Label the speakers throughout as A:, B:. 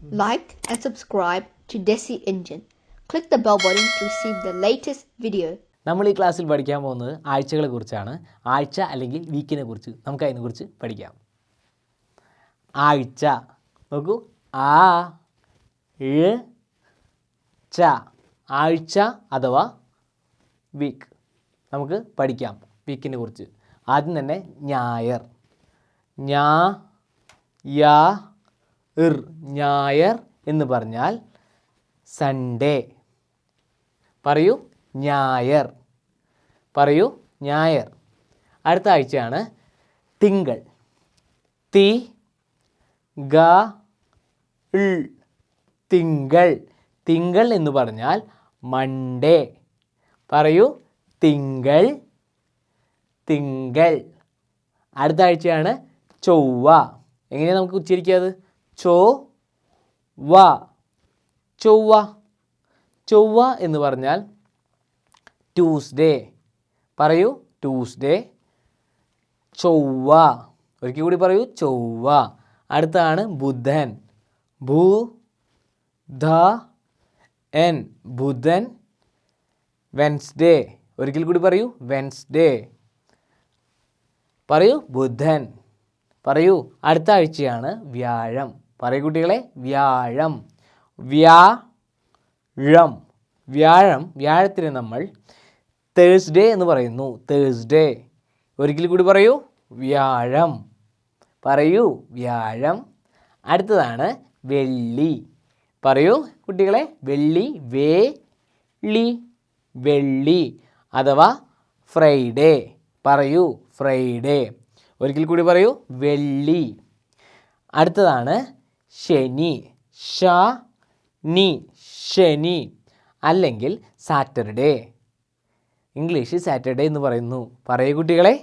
A: Like and subscribe to Desi Engine. Click the bell button to receive the latest video.
B: നമ്മൾ ഈ ക്ലാസ്സിൽ പഠിക്കാൻ പോകുന്നത് ആഴ്ചകളെ കുറിച്ചാണ്. ആഴ്ച അല്ലെങ്കിൽ വീക്കിനെ കുറിച്ച് നമുക്ക് അതിനെക്കുറിച്ച് പഠിക്കാം. ആഴ്ച നോക്കൂ, ആ ച ആഴ്ച അഥവാ വീക്ക്. നമുക്ക് പഠിക്കാം വീക്കിനെ കുറിച്ച്. ആദ്യം തന്നെ ഞായർ, ഞായർ എന്ന് പറഞ്ഞാൽ സൺഡേ. പറയൂ ഞായർ, പറയൂ ഞായർ. അടുത്ത ആഴ്ചയാണ് തിങ്കൾ, തിങ്കൾ. തിങ്കൾ എന്ന് പറഞ്ഞാൽ മൺഡേ. പറയൂ തിങ്കൾ, തിങ്കൾ. അടുത്ത ആഴ്ചയാണ് ചൊവ്വ. എങ്ങനെയാണ് നമുക്ക് ഉച്ചരിക്കുക? ചൊവ്വ. ചൊവ്വ എന്ന് പറഞ്ഞാൽ ട്യൂസ്ഡേ. പറയൂ ട്യൂസ്ഡേ, ചൊവ്വ. ഒരിക്കൽ കൂടി പറയൂ ചൊവ്വ. അടുത്താണ് ബുധൻ, ബുധൻ. വെൻസ്ഡേ. ഒരിക്കൽ കൂടി പറയൂ വെൻസ്ഡേ. പറയൂ ബുധൻ. പറയൂ. അടുത്ത ആഴ്ചയാണ് വ്യാഴം. പറയൂ കുട്ടികളെ, വ്യാഴം. വ്യാഴത്തിന് നമ്മൾ തേഴ്സ്ഡേ എന്ന് പറയുന്നു. തേഴ്സ്ഡേ. ഒരിക്കൽ കൂടി പറയൂ വ്യാഴം. പറയൂ വ്യാഴം. അടുത്തതാണ് വെള്ളി. പറയൂ കുട്ടികളെ, വെള്ളി അഥവാ ഫ്രൈഡേ. പറയൂ ഫ്രൈഡേ. ഒരിക്കൽ കൂടി പറയൂ വെള്ളി. അടുത്തതാണ് ശനി, ശനി അല്ലെങ്കിൽ സാറ്റർഡേ. ഇംഗ്ലീഷിൽ സാറ്റർഡേ എന്ന് പറയുന്നു. പറയൂ കുട്ടികളെ,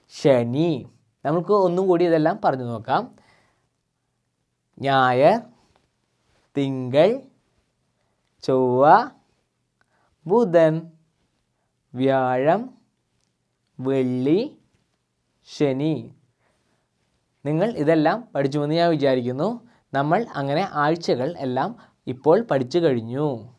B: ശനി. നമുക്ക് ഒന്നും കൂടി ഇതെല്ലാം പറഞ്ഞു നോക്കാം. ഞായർ, തിങ്കൾ, ചൊവ്വ, ബുധൻ, വ്യാഴം, വെള്ളി, ശനി. നിങ്ങൾ ഇതെല്ലാം പഠിച്ചുവെന്ന് ഞാൻ വിചാരിക്കുന്നു. നമ്മൾ അങ്ങനെ ആഴ്ചകൾ എല്ലാം ഇപ്പോൾ പഠിച്ചു കഴിഞ്ഞു.